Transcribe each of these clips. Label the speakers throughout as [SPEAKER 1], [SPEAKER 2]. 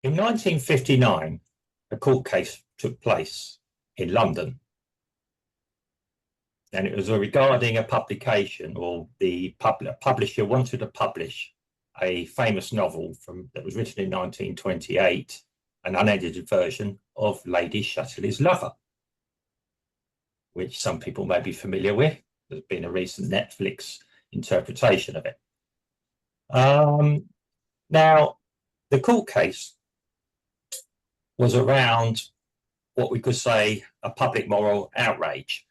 [SPEAKER 1] In 1959, a court case took place in London, and it was regarding a publication, or the publisher wanted to publish a famous novel that was written in 1928, an unedited version of Lady Chatterley's Lover, which some people may be familiar with. There's been a recent Netflix interpretation of it. Now, the court case was around what we could say a public moral outrage,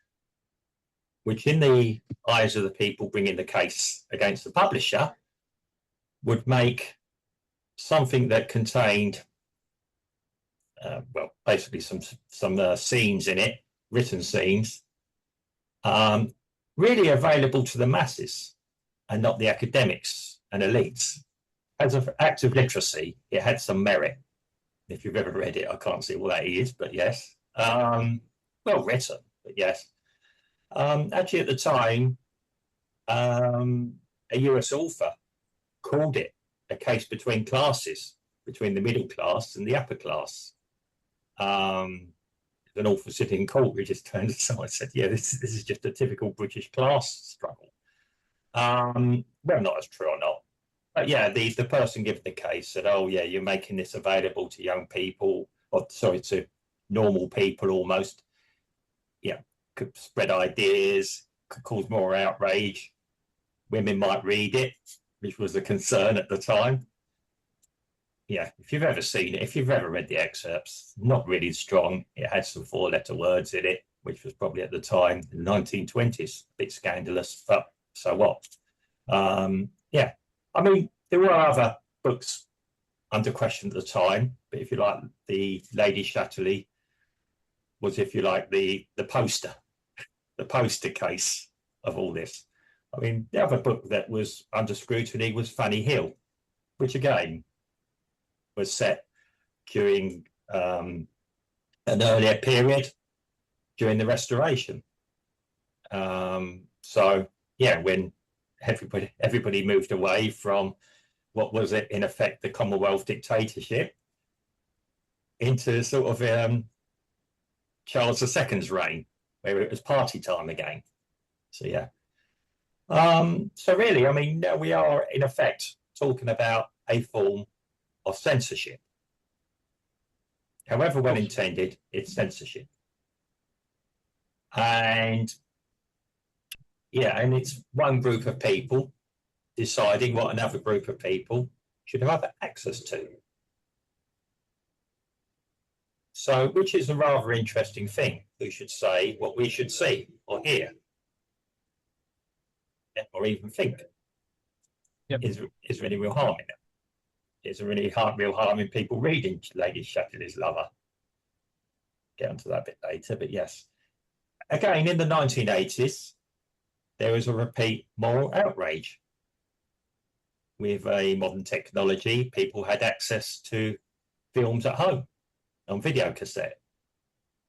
[SPEAKER 1] which in the eyes of the people bringing the case against the publisher would make something that contained, well, basically some scenes in it, written scenes, really available to the masses and not the academics and elites. As an act of literacy, it had some merit. If you've ever read it, I can't see what that is, but yes. Well written, but yes. Actually, at the time, a US author called it a case between classes, between the middle class and the upper class. An author sitting in court who just turned aside and said, yeah, this is just a typical British class struggle. Well, not as true or not. But yeah, the person giving the case said, oh, yeah, you're making this available to young people, or sorry, to normal people almost. Yeah, could spread ideas, could cause more outrage. Women might read it, which was a concern at the time. Yeah, if you've ever seen it, if you've ever read the excerpts, not really strong. It had some four-letter words in it, which was probably at the time, in the 1920s, a bit scandalous, but so what? Yeah, I mean, there were other books under question at the time, but if you like, the Lady Chatterley was, if you like, the poster case of all this. I mean, the other book that was under scrutiny was Fanny Hill, which again was set during an earlier period during the Restoration. So yeah, when everybody moved away from what was it, in effect, the Commonwealth dictatorship into sort of Charles II's reign, where it was party time again. So yeah. So really, I mean, we are in effect talking about a form of censorship. However well intended, it's censorship. And yeah, and it's one group of people deciding what another group of people should have access to. So, which is a rather interesting thing. Who should say what we should see or hear, or even think? Yep. Is there any real harm in it? Is there any real harm in people reading Lady Chatterley's Lover? Get onto that a bit later, but yes. Again, in the 1980s, there was a repeat moral outrage. With a modern technology, people had access to films at home on video cassette.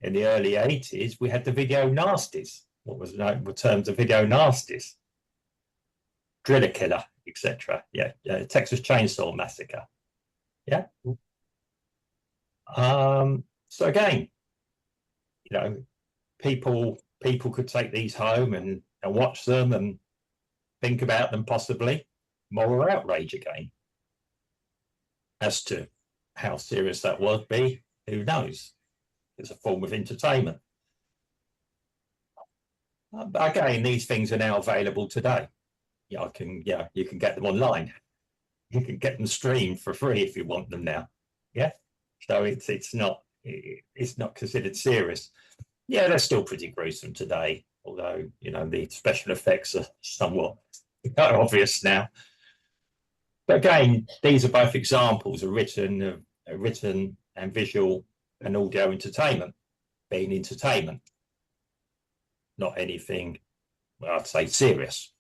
[SPEAKER 1] In the early 80s, we had the video nasties. What was known in terms of video nasties? Driller Killer, etc. Yeah, Texas Chainsaw Massacre. Yeah. So again, you know, people could take these home and watch them and think about them possibly. Moral outrage again. As to how serious that would be, who knows? It's a form of entertainment. But again, these things are now available today. You can get them online. You can get them streamed for free if you want them now. Yeah. So it's not considered serious. Yeah, they're still pretty gruesome today, although the special effects are somewhat obvious now. But again, these are both examples of written and visual and audio entertainment being entertainment, not anything, well, I'd say, serious.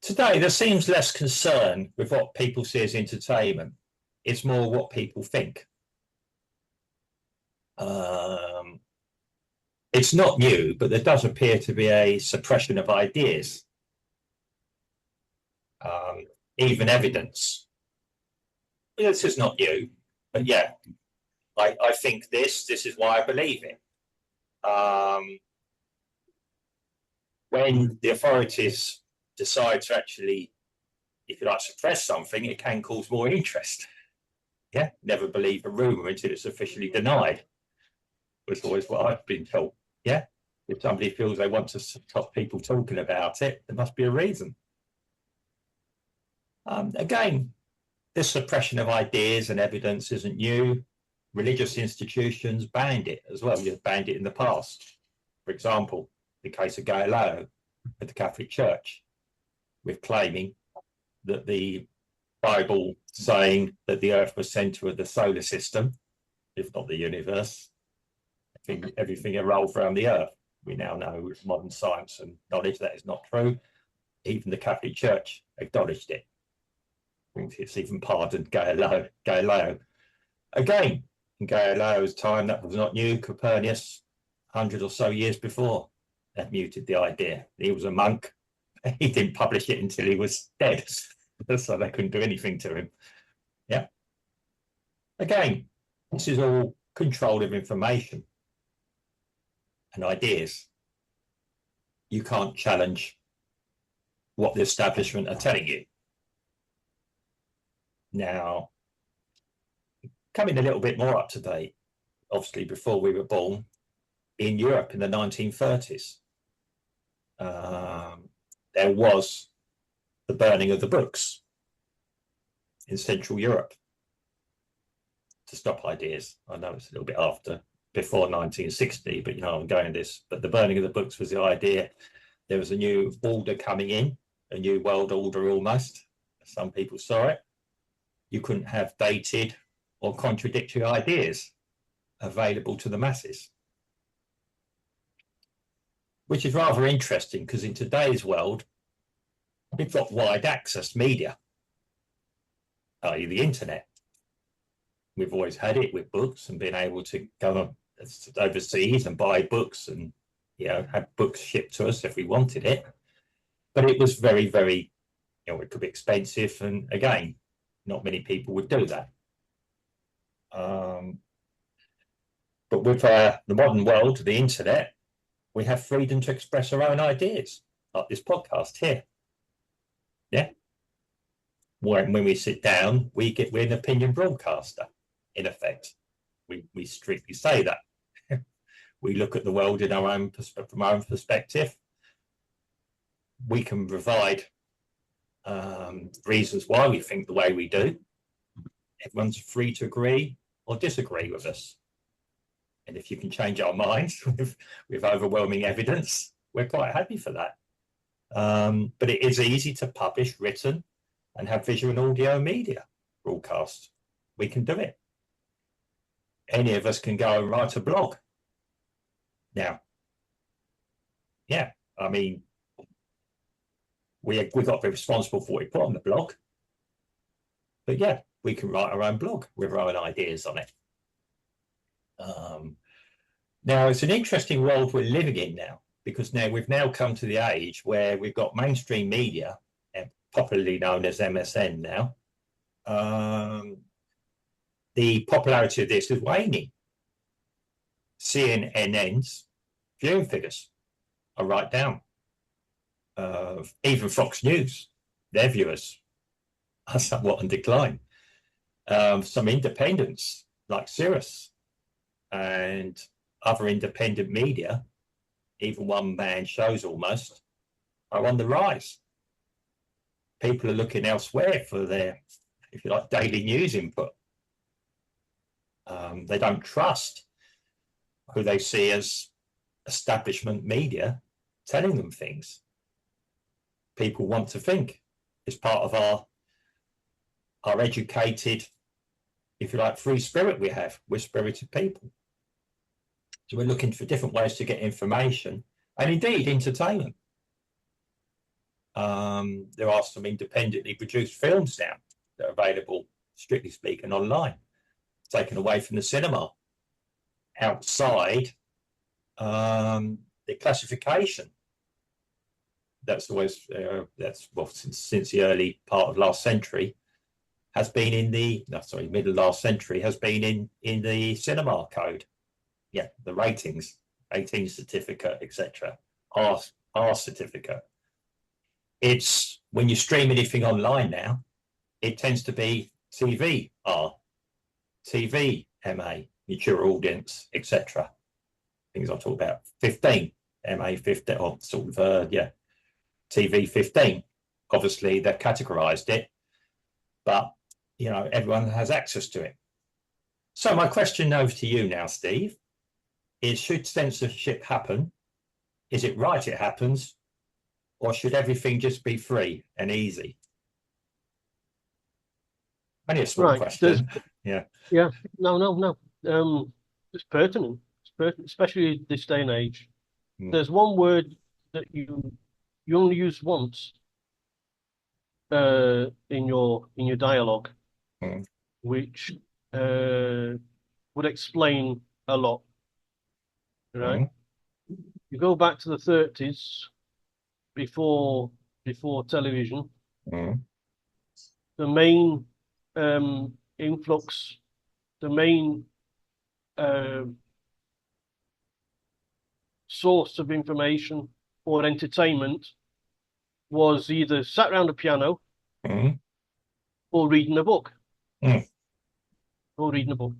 [SPEAKER 1] Today, there seems less concern with what people see as entertainment. It's more what people think. It's not new, but there does appear to be a suppression of ideas. Even evidence. this is not new, but yeah, I think this is why I believe it. When the authorities decide to actually, if you like, suppress something, it can cause more interest. Yeah, never believe a rumor until it's officially denied. Was always what I've been told. Yeah, if somebody feels they want to stop people talking about it, there must be a reason. Again, this suppression of ideas and evidence isn't new. Religious institutions banned it as well. You've banned it in the past. For example, the case of Galileo at the Catholic Church, with claiming that the Bible saying that the Earth was centre of the solar system, if not the universe, everything revolved around the Earth. We now know with modern science and knowledge that is not true. Even the Catholic Church acknowledged it. It's even pardoned Galileo. Again, in Galileo's time, that was not new. Copernicus, 100 or so years before, had muted the idea. He was a monk. He didn't publish it until he was dead, so they couldn't do anything to him. Yeah. Again, this is all control of information and ideas. You can't challenge what the establishment are telling you. Now, coming a little bit more up to date, obviously before we were born, in Europe in the 1930s, there was the burning of the books in Central Europe to stop ideas. I know it's a little bit before 1960, but I'm going this. But the burning of the books was the idea. There was a new order coming in, a new world order almost. Some people saw it. You couldn't have dated or contradictory ideas available to the masses, which is rather interesting because in today's world, we've got wide access media, i.e. the internet. We've always had it with books and been able to go overseas and buy books and have books shipped to us if we wanted it. But it was very, very, it could be expensive, and again, not many people would do that. But with the modern world, the internet, we have freedom to express our own ideas, like this podcast here. Yeah. When we sit down, we're an opinion broadcaster, in effect. We strictly say that. We look at the world from our own perspective. We can provide reasons why we think the way we do. Everyone's free to agree or disagree with us. And if you can change our minds with overwhelming evidence, we're quite happy for that. But it is easy to publish written and have visual and audio media broadcast. We can do it. Any of us can go and write a blog. Now, yeah, I mean, we got to be responsible for what we put on the blog. But yeah, we can write our own blog with our own ideas on it. Now, it's an interesting world we're living in now, because now we've come to the age where we've got mainstream media, popularly known as MSN now. The popularity of this is waning. CNN's viewing figures are right down. Even Fox News, their viewers are somewhat on decline. Some independents like Sirius and other independent media, even one-man shows almost, are on the rise. People are looking elsewhere for their, if you like, daily news input. They don't trust who they see as establishment media telling them things. People want to think. It's part of our educated, if you like, free spirit we have. We're spirited people. So we're looking for different ways to get information and indeed entertainment. There are some independently produced films now that are available, strictly speaking, online, taken away from the cinema, outside the classification. That's always, since the early part of last century, has been in the middle last century, has been in the cinema code. Yeah, the ratings, 18 certificate, etc. R certificate. It's when you stream anything online now, it tends to be TV R, TV MA, mature audience, etc. Things I talk about. 15 MA 15, or sort of TV 15. Obviously, they've categorized it, but everyone has access to it. So my question over to you now, Steve, is should censorship happen? Is it right it happens? Or should everything just be free and easy? Only a small question. Yeah.
[SPEAKER 2] No. It's pertinent. It's pertinent, especially this day and age. There's one word that you only use once in your dialogue, which would explain a lot. Right? You go back to the 30s, before television, the main influx, the main source of information or entertainment was either sat around a piano or reading a book. Or reading a book.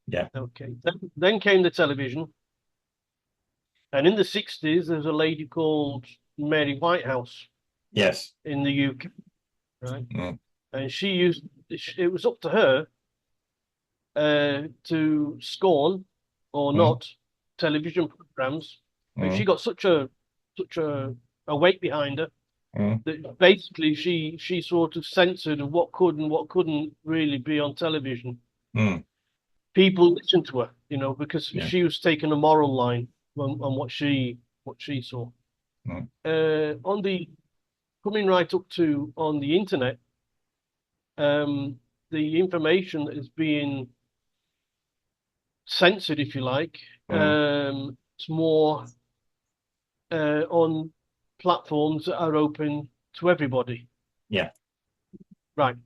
[SPEAKER 1] Yeah.
[SPEAKER 2] Okay. Then came the television. And in the 60s, there's a lady called Mary Whitehouse.
[SPEAKER 1] Yes.
[SPEAKER 2] In the UK. Right. And it was up to her to scorn or not television programs. And she got such a weight behind her that basically she sort of censored what could and what couldn't really be on television. People listened to her, because she was taking a moral line on what she saw. On the coming right up to on the internet, the information that is being censored, if you like, it's more on platforms that are open to everybody.
[SPEAKER 1] Yeah.
[SPEAKER 2] Right.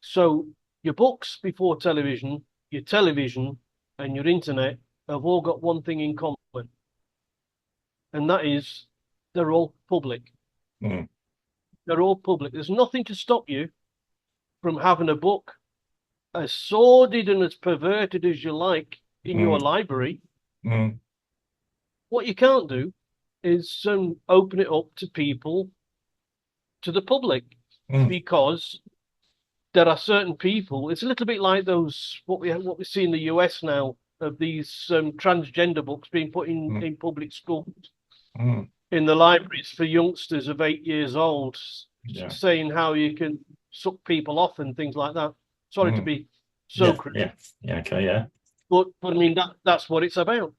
[SPEAKER 2] So your books before television, your television, and your internet have all got one thing in common, and that is they're all public. They're all public. There's nothing to stop you from having a book as sordid and as perverted as you like in your library. What you can't do is open it up to people, to the public, because there are certain people. It's a little bit like those what we see in the US now of these transgender books being put in public schools, in the libraries for youngsters of 8 years old, saying how you can suck people off and things like that. Sorry to be so crude. But I mean that's what it's about.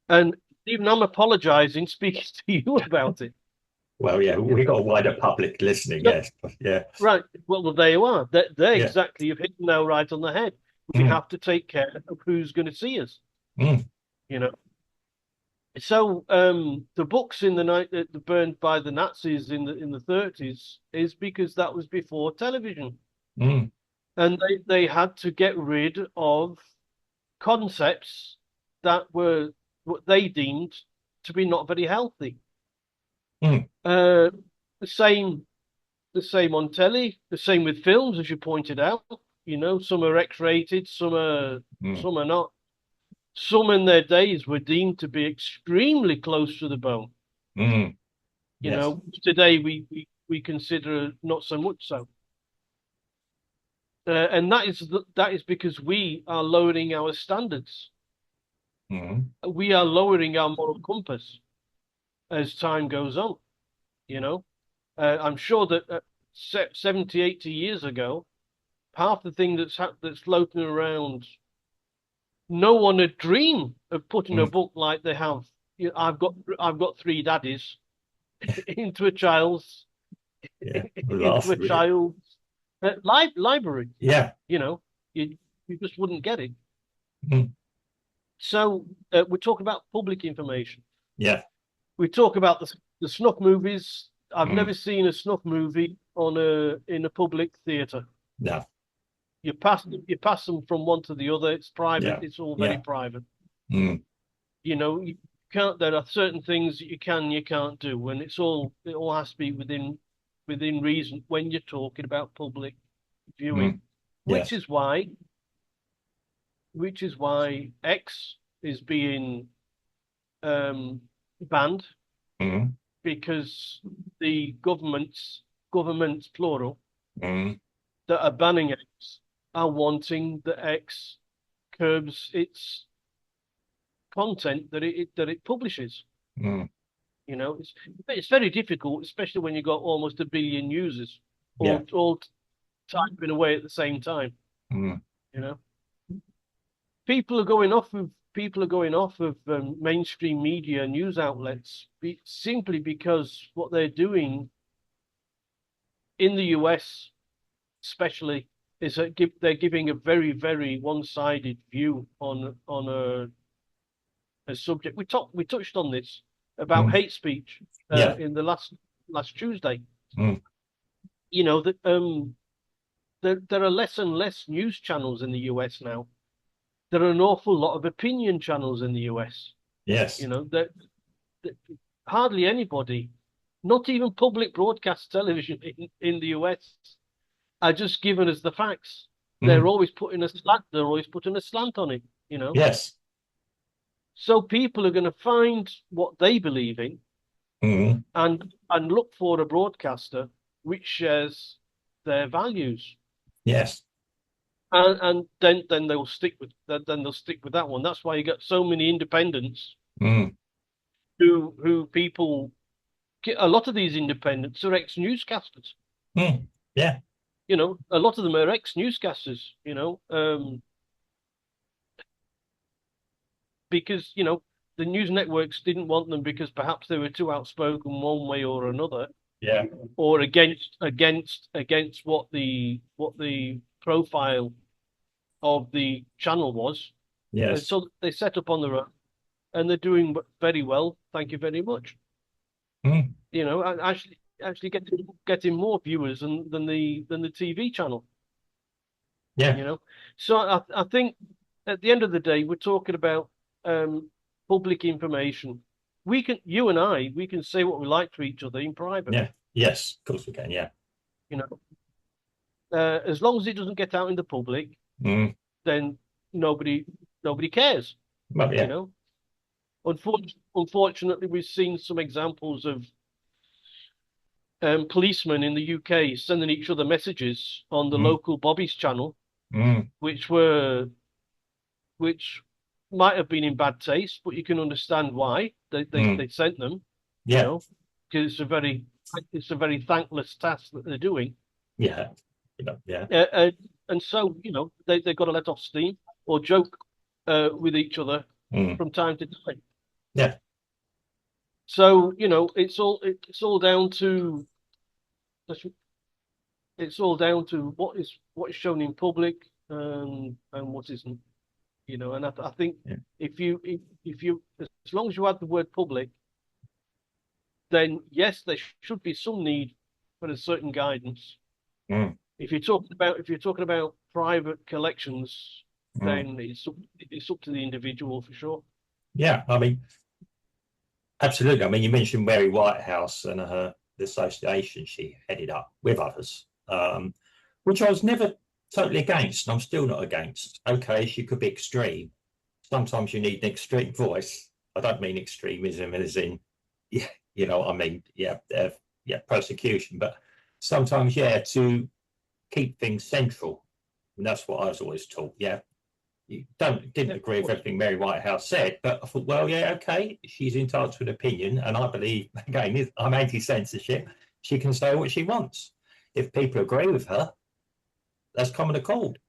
[SPEAKER 2] And even I'm apologizing speaking to you about it.
[SPEAKER 1] Well, yeah, we got a wider public listening, yes. Yeah.
[SPEAKER 2] Right. Well, there you are. They're exactly, you've hit the nail right on the head. We have to take care of who's going to see us. So the books in the night that burned by the Nazis in the 30s is because that was before television. And they had to get rid of concepts that were what they deemed to be not very healthy. The same on telly, the same with films, as you pointed out. Some are X-rated, some are not. Some in their days were deemed to be extremely close to the bone. Today we consider not so much so. And that is because we are lowering our standards. We are lowering our moral compass as time goes on. I'm sure that 70, 80 years ago, half the thing that's floating around, no one had dreamed of putting a book like they have. I've got three daddies into a child's library.
[SPEAKER 1] Yeah.
[SPEAKER 2] You just wouldn't get it. So we talk about public information.
[SPEAKER 1] Yeah.
[SPEAKER 2] We talk about the snuff movies. I've never seen a snuff movie in a public theatre.
[SPEAKER 1] No.
[SPEAKER 2] You pass them from one to the other. It's private.
[SPEAKER 1] Yeah.
[SPEAKER 2] It's all very
[SPEAKER 1] Yeah.
[SPEAKER 2] private.
[SPEAKER 1] Mm.
[SPEAKER 2] You know, you can't. There are certain things that you can, you can't do, and it all has to be within reason when you're talking about public viewing,
[SPEAKER 1] Mm.
[SPEAKER 2] which
[SPEAKER 1] Yes.
[SPEAKER 2] is why X is being banned
[SPEAKER 1] Mm.
[SPEAKER 2] because the governments plural
[SPEAKER 1] Mm.
[SPEAKER 2] that are banning X are wanting that X curbs its content that it publishes.
[SPEAKER 1] Mm.
[SPEAKER 2] You know, it's very difficult, especially when you've got almost 1 billion users
[SPEAKER 1] Yeah.
[SPEAKER 2] all typing away at the same time.
[SPEAKER 1] Mm.
[SPEAKER 2] You know, people are going off of mainstream media news outlets simply because what they're doing in the US, especially, is that they're giving a very very one-sided view on a subject. We touched on this about
[SPEAKER 1] Mm.
[SPEAKER 2] hate speech
[SPEAKER 1] Yeah.
[SPEAKER 2] in the last Tuesday.
[SPEAKER 1] Mm.
[SPEAKER 2] You know that there are less and less news channels in the US now. There are an awful lot of opinion channels in the US.
[SPEAKER 1] Yes.
[SPEAKER 2] You know that hardly anybody, not even public broadcast television in the US, are just giving us the facts. They're
[SPEAKER 1] Mm.
[SPEAKER 2] always putting a slant. They're always putting a slant on it. You know,
[SPEAKER 1] Yes.
[SPEAKER 2] so people are going to find what they believe in
[SPEAKER 1] Mm.
[SPEAKER 2] and look for a broadcaster which shares their values.
[SPEAKER 1] Yes.
[SPEAKER 2] And then they'll stick with that one. That's why you got so many independents
[SPEAKER 1] Mm.
[SPEAKER 2] who people a lot of these independents are ex-newscasters.
[SPEAKER 1] Mm. Yeah.
[SPEAKER 2] You know, a lot of them are ex-newscasters, because, the news networks didn't want them because perhaps they were too outspoken one way or another,
[SPEAKER 1] Yeah.
[SPEAKER 2] or against what the profile of the channel was. And
[SPEAKER 1] Yes.
[SPEAKER 2] so they set up on their own, and they're doing very well. Thank you very much.
[SPEAKER 1] Mm.
[SPEAKER 2] And actually getting more viewers than the TV channel.
[SPEAKER 1] Yeah.
[SPEAKER 2] You know, so I think at the end of the day, we're talking about public information. You and I, we can say what we like to each other in private.
[SPEAKER 1] Yeah. Yes. Of course we can. Yeah.
[SPEAKER 2] You know, as long as it doesn't get out in the public,
[SPEAKER 1] Mm.
[SPEAKER 2] then nobody cares.
[SPEAKER 1] Well,
[SPEAKER 2] You
[SPEAKER 1] yeah.
[SPEAKER 2] know, unfortunately, we've seen some examples of policemen in the UK sending each other messages on the
[SPEAKER 1] Mm.
[SPEAKER 2] local Bobby's channel,
[SPEAKER 1] Mm.
[SPEAKER 2] which might have been in bad taste, but you can understand why
[SPEAKER 1] Mm.
[SPEAKER 2] they sent them,
[SPEAKER 1] Yeah.
[SPEAKER 2] because it's a very thankless task that they're doing.
[SPEAKER 1] Yeah. Yeah.
[SPEAKER 2] And so, they've got to let off steam or joke with each other
[SPEAKER 1] Mm.
[SPEAKER 2] from time to time.
[SPEAKER 1] Yeah.
[SPEAKER 2] So, it's all down to what is shown in public and what isn't. And I think
[SPEAKER 1] Yeah.
[SPEAKER 2] if you as long as you add the word public, then yes, there should be some need for a certain guidance.
[SPEAKER 1] Mm.
[SPEAKER 2] If you're talking about private collections,
[SPEAKER 1] Mm.
[SPEAKER 2] then it's up to the individual for sure.
[SPEAKER 1] Yeah. I mean, absolutely. I mean, you mentioned Mary Whitehouse and the association she headed up with others, which I was never totally against, and I'm still not against. Okay, she could be extreme. Sometimes you need an extreme voice. I don't mean extremism as in, yeah, I mean, yeah, persecution, but sometimes, yeah, to keep things central. And that's what I was always taught. Yeah, you didn't agree with everything Mary Whitehouse said, but I thought, well, yeah, okay, she's entitled to an opinion, and I believe, again, I'm anti-censorship. She can say what she wants. If people agree with her, that's common accord.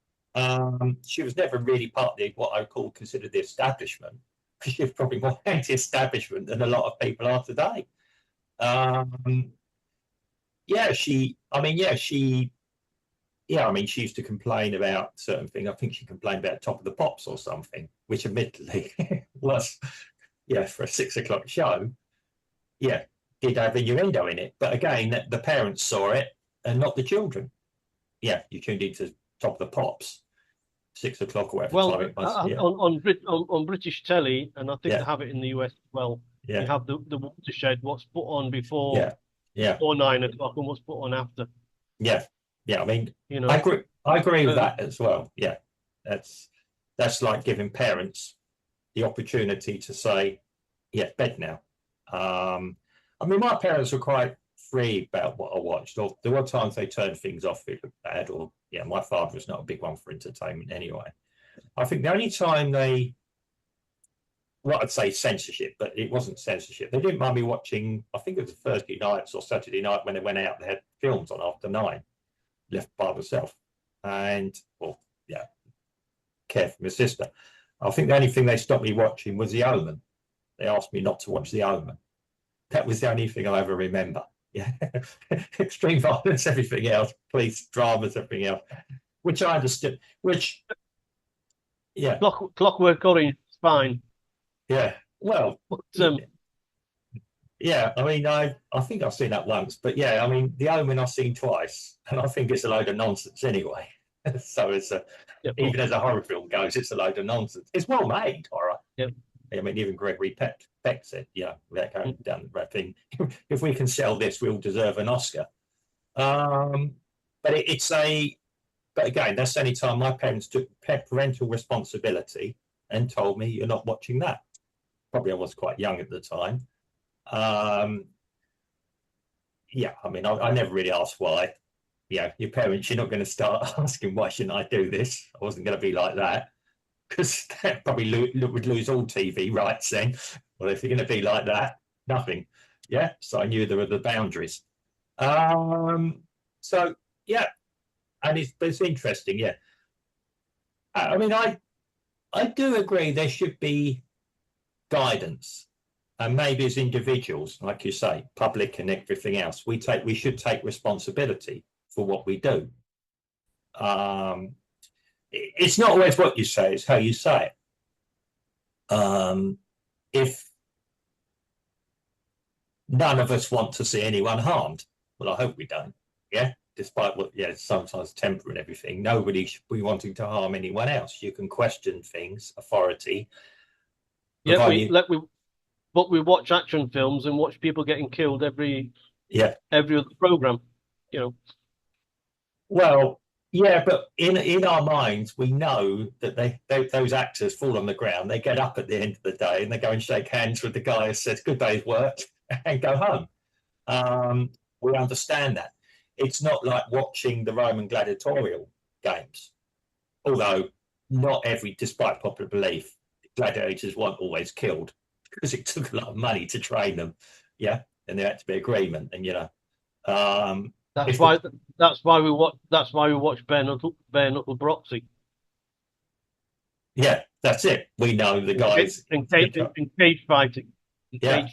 [SPEAKER 1] She was never really part of what I consider the establishment. She was probably more anti-establishment than a lot of people are today. Yeah, she used to complain about certain things. I think she complained about Top of the Pops or something, which admittedly was, for a 6 o'clock show, did have innuendo in it. But again, the parents saw it and not the children. Yeah, you tuned into Top of the Pops, 6 o'clock or whatever
[SPEAKER 2] Well,
[SPEAKER 1] time it was. Yeah,
[SPEAKER 2] on British telly, and I think they
[SPEAKER 1] yeah,
[SPEAKER 2] have it in the US as well. You
[SPEAKER 1] yeah,
[SPEAKER 2] have the watershed, what's put on
[SPEAKER 1] yeah, yeah,
[SPEAKER 2] before 9 o'clock, and what's put on after.
[SPEAKER 1] yeah, yeah. I mean,
[SPEAKER 2] You
[SPEAKER 1] I
[SPEAKER 2] know,
[SPEAKER 1] agree. I agree with
[SPEAKER 2] um,
[SPEAKER 1] that as well. Yeah, that's that's like giving parents the opportunity to say, "Yeah, bed now." Um, I mean, my parents were quite free about what I watched. Or there were times they turned things off if it looked bad. Or yeah, my father was not a big one for entertainment anyway. I think the only time they, well, I'd say censorship, but it wasn't censorship. They didn't mind me watching. I think it was Thursday nights or Saturday night when they went out. They had films on after 9, left by myself, and well, yeah, care for my sister. I think the only thing they stopped me watching was The Omen. They asked me not to watch The Omen. That was the only thing I ever remember. Yeah, extreme violence, everything else, police dramas, everything else, which I understood. Which, yeah,
[SPEAKER 2] Clockwork Orange is fine,
[SPEAKER 1] yeah. Well,
[SPEAKER 2] but
[SPEAKER 1] yeah. I mean, I think I've seen that once, but yeah, I mean, The Omen I've seen twice, and I think it's a load of nonsense anyway. So it's a,
[SPEAKER 2] yeah,
[SPEAKER 1] even as a horror film goes, it's a load of nonsense. It's well made horror.
[SPEAKER 2] yeah.
[SPEAKER 1] I mean, even Gregory Peck said, yeah, without going
[SPEAKER 2] Mm.
[SPEAKER 1] down the red thing, if we can sell this, we'll deserve an Oscar. Um, but it's a, but again, that's the only time my parents took parental responsibility and told me, you're not watching that. Probably I was quite young at the time. Um, yeah, I mean, I never really asked why. Yeah, your parents, you're not going to start asking, why shouldn't I do this? I wasn't going to be like that because that probably would lose all TV rights then. Well, if you're going to be like that, nothing. Yeah, so I knew there were the boundaries. Um, so yeah, and it's interesting. Yeah, I mean, I do agree there should be guidance, and maybe as individuals, like you say, public and everything else, we should take responsibility for what we do. Um, it's not always what you say; it's how you say it. If none of us want to see anyone harmed, well, I hope we don't. Yeah, despite what, yeah, sometimes temper and everything, nobody should be wanting to harm anyone else. You can question things, authority,
[SPEAKER 2] Yeah,
[SPEAKER 1] provide you.
[SPEAKER 2] but we watch action films and watch people getting killed
[SPEAKER 1] Yeah,
[SPEAKER 2] every other program. You know,
[SPEAKER 1] well, yeah, but in our minds, we know that they those actors fall on the ground. They get up at the end of the day and they go and shake hands with the guy who says good day's work and go home. Um, we understand that. It's not like watching the Roman gladiatorial games, although not every, despite popular belief, gladiators weren't always killed because it took a lot of money to train them. Yeah, and there had to be agreement, and um,
[SPEAKER 2] that's
[SPEAKER 1] if the,
[SPEAKER 2] why we watch bare knuckle boxing
[SPEAKER 1] yeah, that's it. We know the guys.
[SPEAKER 2] and cage fighting,
[SPEAKER 1] Yeah,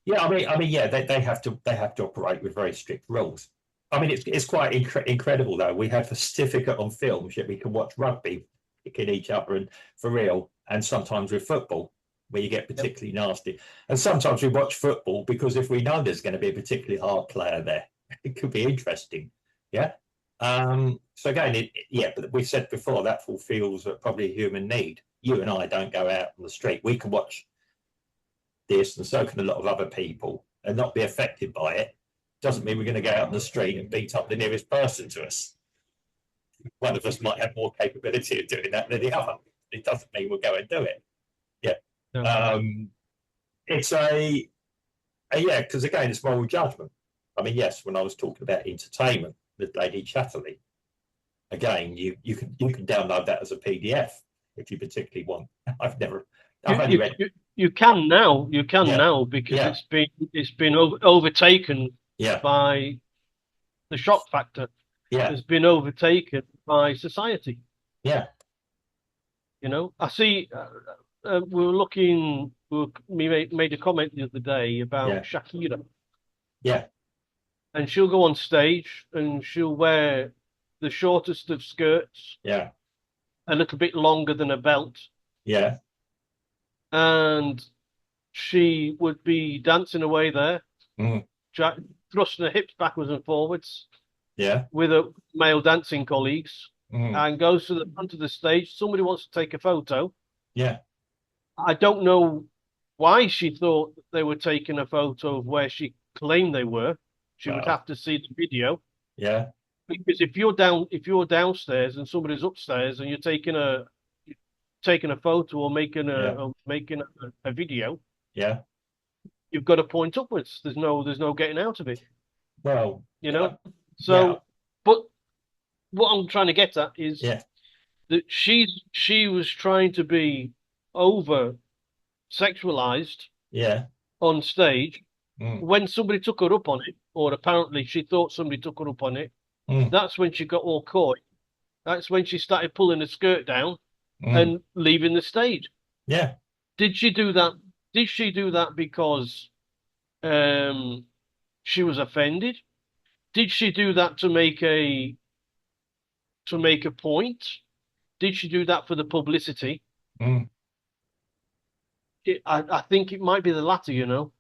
[SPEAKER 1] yeah. I mean, yeah. They have to operate with very strict rules. I mean, it's quite incredible though. We have a certificate on films, yet we can watch rugby kicking each other and for real, and sometimes with football where you get
[SPEAKER 2] Yep.
[SPEAKER 1] particularly nasty. And sometimes we watch football because if we know there's going to be a particularly hard player there, it could be interesting. Yeah. So again, yeah, but we said before that fulfills probably a human need. You and I don't go out on the street. We can watch this, and so can a lot of other people, and not be affected by it. Doesn't mean we're going to go out on the street and beat up the nearest person to us. One of us might have more capability of doing that than the other. It doesn't mean we'll go and do it. Yeah.
[SPEAKER 2] No.
[SPEAKER 1] Um, it's yeah, because again, it's moral judgment. I mean, yes, when I was talking about entertainment with Lady Chatterley, again, you can download that as a PDF if you particularly want. I've only read.
[SPEAKER 2] You can now. You can
[SPEAKER 1] Yeah,
[SPEAKER 2] now because
[SPEAKER 1] yeah,
[SPEAKER 2] it's been overtaken
[SPEAKER 1] yeah,
[SPEAKER 2] by the shock factor.
[SPEAKER 1] yeah,
[SPEAKER 2] Has been overtaken by society.
[SPEAKER 1] yeah,
[SPEAKER 2] You know, I see. We were looking. We made a comment the other day about
[SPEAKER 1] yeah,
[SPEAKER 2] Shakira,
[SPEAKER 1] yeah,
[SPEAKER 2] and she'll go on stage and she'll wear the shortest of skirts,
[SPEAKER 1] yeah,
[SPEAKER 2] a little bit longer than a belt,
[SPEAKER 1] yeah,
[SPEAKER 2] and she would be dancing away there,
[SPEAKER 1] mm,
[SPEAKER 2] thrusting her hips backwards and forwards
[SPEAKER 1] yeah,
[SPEAKER 2] with her male dancing colleagues, and goes to the front of the stage. Somebody wants to take a photo.
[SPEAKER 1] Yeah.
[SPEAKER 2] I don't know why she thought they were taking a photo of where she claimed they were. She would have to see the video.
[SPEAKER 1] Yeah.
[SPEAKER 2] Because if you're downstairs and somebody's upstairs and you're taking a photo or making a video,
[SPEAKER 1] Yeah.
[SPEAKER 2] you've got to point upwards. There's no getting out of it.
[SPEAKER 1] Well,
[SPEAKER 2] You know?
[SPEAKER 1] yeah.
[SPEAKER 2] So, but what I'm trying to get at is
[SPEAKER 1] Yeah.
[SPEAKER 2] that she was trying to be over sexualized
[SPEAKER 1] Yeah.
[SPEAKER 2] on stage.
[SPEAKER 1] Mm.
[SPEAKER 2] When somebody took her up on it, or apparently she thought somebody took her up on it, that's when she got all caught. That's when she started pulling her skirt down and leaving the stage.
[SPEAKER 1] Yeah.
[SPEAKER 2] Did she do that? Did she do that because she was offended? Did she do that to make a point? Did she do that for the publicity? I think it might be the latter, you know,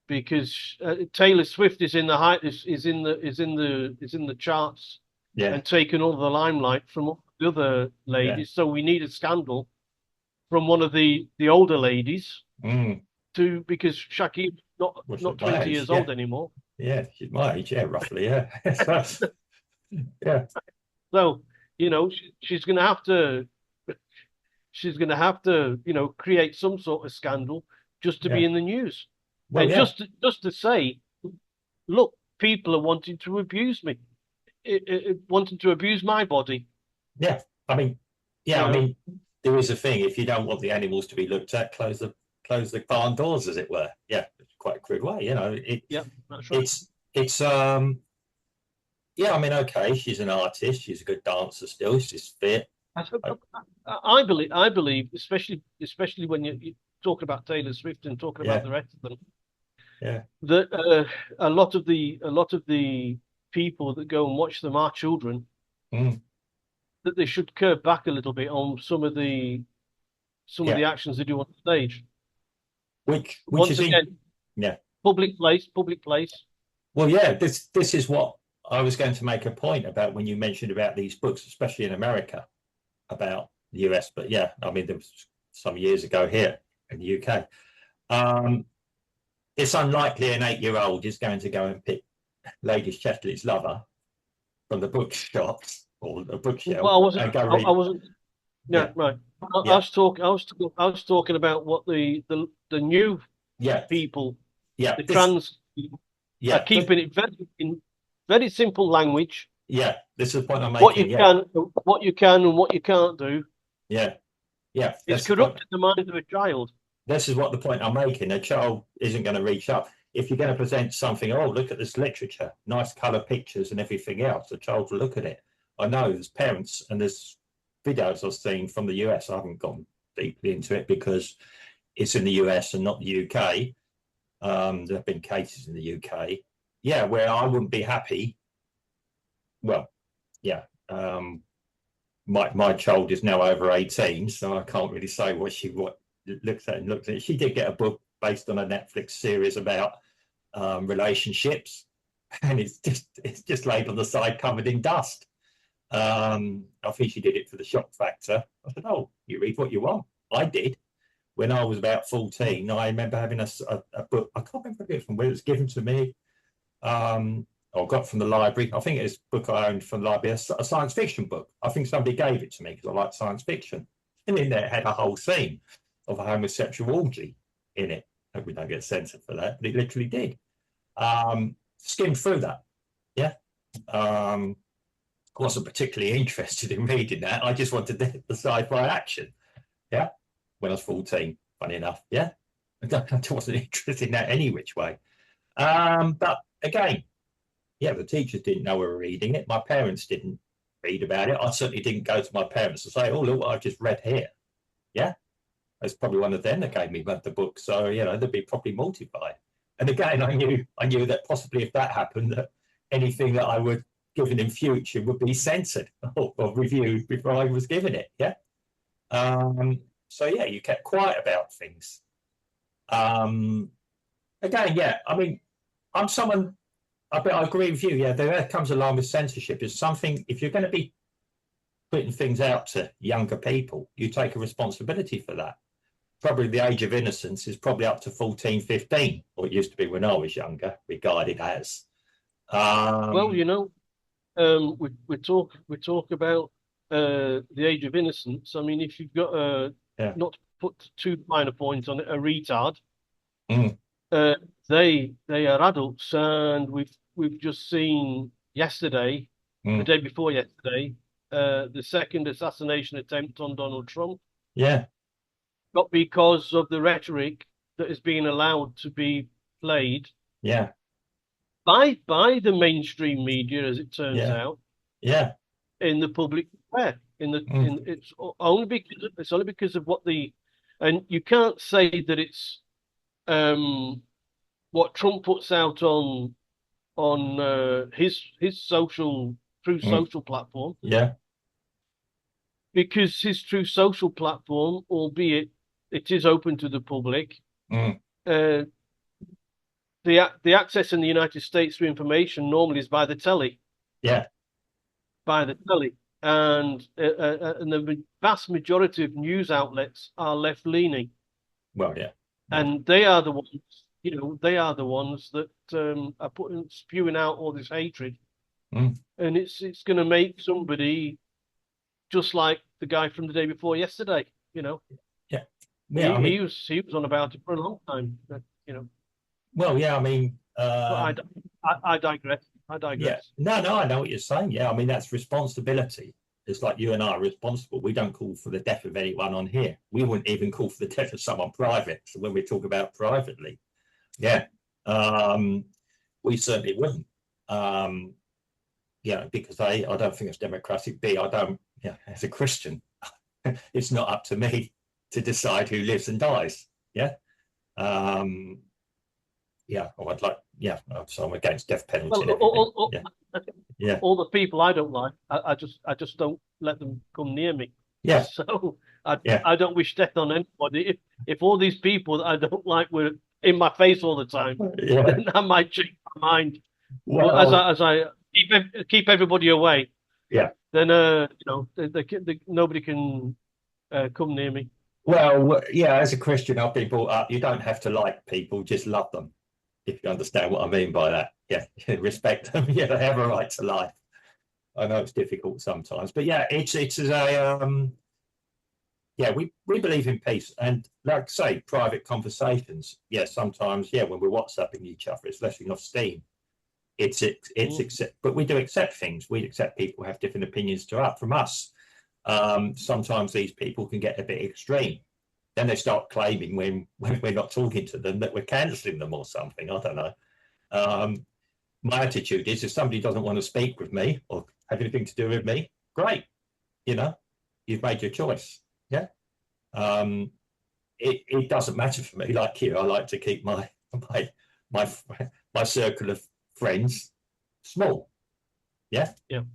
[SPEAKER 2] because Taylor Swift is in the height is in the charts and taking all the limelight from the other ladies. So we need a scandal from one of the older ladies because Shaki's not 20 years old anymore.
[SPEAKER 1] Yeah, she's my age, roughly, yeah. Yeah.
[SPEAKER 2] So, you know, she's going to have to you know, create some sort of scandal just to be in the news.
[SPEAKER 1] Well,
[SPEAKER 2] and just to say, look, people are wanting to abuse me, wanting to abuse my body.
[SPEAKER 1] Yeah, I mean, I mean, there is a thing. If you don't want the animals to be looked at, close the barn doors, as it were. Yeah, it's quite a crude way, you know.
[SPEAKER 2] That's right.
[SPEAKER 1] It's yeah, I mean, okay, she's an artist, she's a good dancer still, she's fit.
[SPEAKER 2] I believe, especially when you talk about Taylor Swift and talking about the rest of them, that a lot of the people that go and watch them are children. That they should curb back a little bit on some of the actions they do on stage.
[SPEAKER 1] Which
[SPEAKER 2] once
[SPEAKER 1] is
[SPEAKER 2] again, public place.
[SPEAKER 1] Well, yeah, this is what I was going to make a point about when you mentioned about these books, especially in America, about the US. But yeah, I mean, there was some years ago here in the UK. It's unlikely an 8-year-old is going to go and pick Lady Chatterley's Lover from the bookshops or the bookshelf.
[SPEAKER 2] Well, I wasn't. Yeah, right. I was talking about what the new people, the trans people, are keeping it in very simple language.
[SPEAKER 1] Yeah, this is the point I'm making.
[SPEAKER 2] What you can and what you can't do.
[SPEAKER 1] Yeah.
[SPEAKER 2] It's corrupted the mind of a child.
[SPEAKER 1] This is what the point I'm making. A child isn't going to reach up. If you're going to present something, oh, look at this literature, nice color pictures and everything else, the child will look at it. I know there's parents and there's videos I've seen from the US. I haven't gone deeply into it because it's in the US and not the UK. There have been cases in the UK, where I wouldn't be happy. Well, my child is now over 18, so I can't really say what looks at. She did get a book based on a Netflix series about relationships, and it's just laid on the side covered in dust. I think she did it for the shock factor. I said, oh, you read what you want. I did. When I was about 14, I remember having a book. I can't remember from where it was given to me. I got from the library. I think it was a book I owned from the library, a science fiction book. I think somebody gave it to me because I like science fiction. And in there it had a whole scene of a homosexual orgy in it. Hope we don't get censored for that, but it literally did. Skimmed through that. Wasn't particularly interested in reading that. I just wanted the sci-fi action. When I was 14, funny enough. I wasn't interested in that any which way. But again, the teachers didn't know we were reading it. My parents didn't read about it. I certainly didn't go to my parents and say, oh, look what I just read here. It's probably one of them that gave me the book. So, they'd be probably mortified. And again, I knew that possibly if that happened, that anything that I would given in future would be censored or reviewed before I was given it. So you kept quiet about things. Again, I mean, I'm someone. I agree with you. There comes along with censorship. It's something. If you're going to be putting things out to younger people, you take a responsibility for that. Probably the age of innocence is probably up to 14, 15, or it used to be when I was younger, regarded as.
[SPEAKER 2] Well, we talk about the age of innocence. I mean, if you've got
[SPEAKER 1] yeah,
[SPEAKER 2] not to put too fine a point on it, a retard,
[SPEAKER 1] mm,
[SPEAKER 2] uh, they are adults, and we've just seen yesterday, the
[SPEAKER 1] mm,
[SPEAKER 2] day before yesterday, the second assassination attempt on Donald Trump,
[SPEAKER 1] yeah,
[SPEAKER 2] not because of the rhetoric that is being allowed to be played
[SPEAKER 1] yeah,
[SPEAKER 2] by the mainstream media, as it turns
[SPEAKER 1] yeah,
[SPEAKER 2] out,
[SPEAKER 1] yeah,
[SPEAKER 2] in the public square.
[SPEAKER 1] mm,
[SPEAKER 2] It's only because of what the, and you can't say that it's um what Trump puts out on his social through
[SPEAKER 1] mm,
[SPEAKER 2] social platform,
[SPEAKER 1] yeah,
[SPEAKER 2] because his true social platform, albeit it is open to the public,
[SPEAKER 1] mm,
[SPEAKER 2] uh, the access in the United States to information normally is by the telly,
[SPEAKER 1] yeah,
[SPEAKER 2] by the telly, and the vast majority of news outlets are left leaning,
[SPEAKER 1] well, yeah, well,
[SPEAKER 2] and they are the ones, they are the ones that are spewing out all this hatred,
[SPEAKER 1] mm,
[SPEAKER 2] and it's going to make somebody just like the guy from the day before yesterday.
[SPEAKER 1] yeah, yeah.
[SPEAKER 2] He
[SPEAKER 1] I
[SPEAKER 2] he
[SPEAKER 1] mean,
[SPEAKER 2] was he was on about it for a long time.
[SPEAKER 1] well, yeah, I mean,
[SPEAKER 2] But I digress. I
[SPEAKER 1] yeah,
[SPEAKER 2] digress.
[SPEAKER 1] no, no, I know what you're saying. Yeah, I mean, that's responsibility. It's like you and I are responsible. We don't call for the death of anyone on here. We wouldn't even call for the death of someone private. So when we talk about privately, yeah, um, we certainly wouldn't. Um, because I don't think it's democratic. B, I don't, yeah, as a Christian, it's not up to me to decide who lives and dies. Yeah. Um, yeah, or I'd like, yeah, so I'm against death penalty
[SPEAKER 2] Well,
[SPEAKER 1] and everything. Yeah. Yeah.
[SPEAKER 2] all the people I don't like, I just don't let them come near me.
[SPEAKER 1] Yeah.
[SPEAKER 2] So I
[SPEAKER 1] Yeah.
[SPEAKER 2] I don't wish death on anybody. If all these people that I don't like were in my face all the time,
[SPEAKER 1] Yeah.
[SPEAKER 2] then I might change my mind. But
[SPEAKER 1] Well,
[SPEAKER 2] as I keep everybody away,
[SPEAKER 1] yeah.
[SPEAKER 2] then nobody can come near me.
[SPEAKER 1] Well, yeah, as a Christian, I've been brought up, you don't have to like people, just love them, if you understand what I mean by that. Yeah. Respect them. Yeah, they have a right to life. I know it's difficult sometimes, but yeah, it's yeah, we believe in peace, and like I say, private conversations. Yeah, sometimes, yeah, when we're WhatsApping each other, it's letting off steam. It's
[SPEAKER 2] Mm.
[SPEAKER 1] accept, but we do accept things. We accept people have different opinions to up from us. Sometimes these people can get a bit extreme. Then they start claiming when we're not talking to them that we're cancelling them or something. I don't know. Um, my attitude is if somebody doesn't want to speak with me or have anything to do with me, great. You know, you've made your choice. Yeah. Um, it doesn't matter for me. Like you, I like to keep my my my circle of friends small. Yeah.
[SPEAKER 2] Yeah,
[SPEAKER 1] And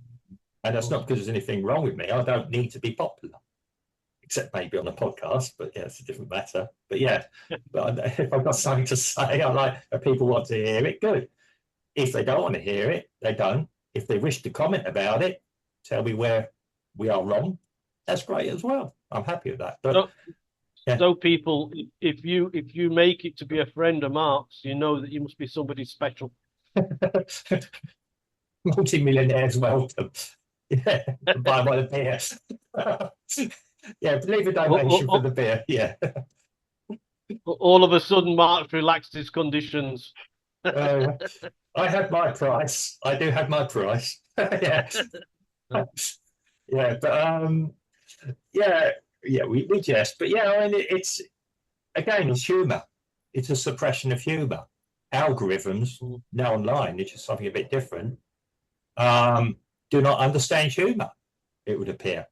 [SPEAKER 2] of
[SPEAKER 1] that's not
[SPEAKER 2] course.
[SPEAKER 1] because there's anything wrong with me. I don't need to be popular, except maybe on a podcast, but yeah, it's a different matter. But yeah, but if I've got something to say, I like if people want to hear it, good. If they don't want to hear it, they don't. If they wish to comment about it, tell me where we are wrong. That's great as well. I'm happy with that. But
[SPEAKER 2] So,
[SPEAKER 1] yeah,
[SPEAKER 2] so people, if you make it to be a friend of Mark's, you know that you must be somebody special.
[SPEAKER 1] multi-millionaires welcome. Yeah, buy one of the beer. Yeah, leave a donation for
[SPEAKER 2] All
[SPEAKER 1] the beer. Yeah.
[SPEAKER 2] all of a sudden, Mark's relaxed his conditions.
[SPEAKER 1] Uh, I had my price. I do have my price. Yeah. Yeah, but yeah, yeah, we jest. But yeah, I mean, it's again, it's humor. It's a suppression of humor. Algorithms now online, which is something a bit different, do not understand humor, it would appear.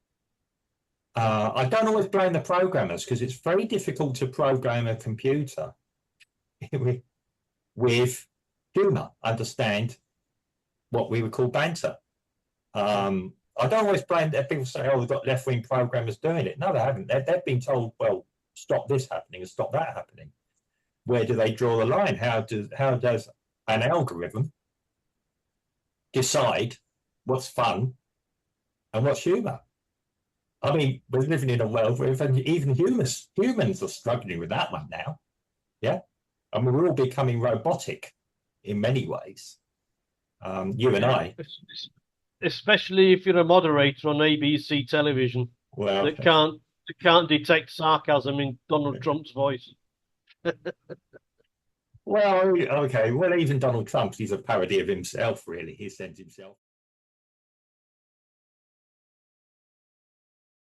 [SPEAKER 1] I don't always blame the programmers because it's very difficult to program a computer with humor, understand what we would call banter. I don't always blame that. People say, oh, we've got left wing programmers doing it. No, they haven't. They've been told, well, stop this happening and stop that happening. Where do they draw the line? How does an algorithm decide what's fun and what's humor? I mean, we're living in a world where even humans are struggling with that one now. Yeah. I mean, we're all becoming robotic in many ways. You and I.
[SPEAKER 2] Especially if you're a moderator on ABC television
[SPEAKER 1] Well,
[SPEAKER 2] that can't detect sarcasm in Donald Trump's voice.
[SPEAKER 1] well, okay. Well, even Donald Trump, he's a parody of himself, really. He sends himself.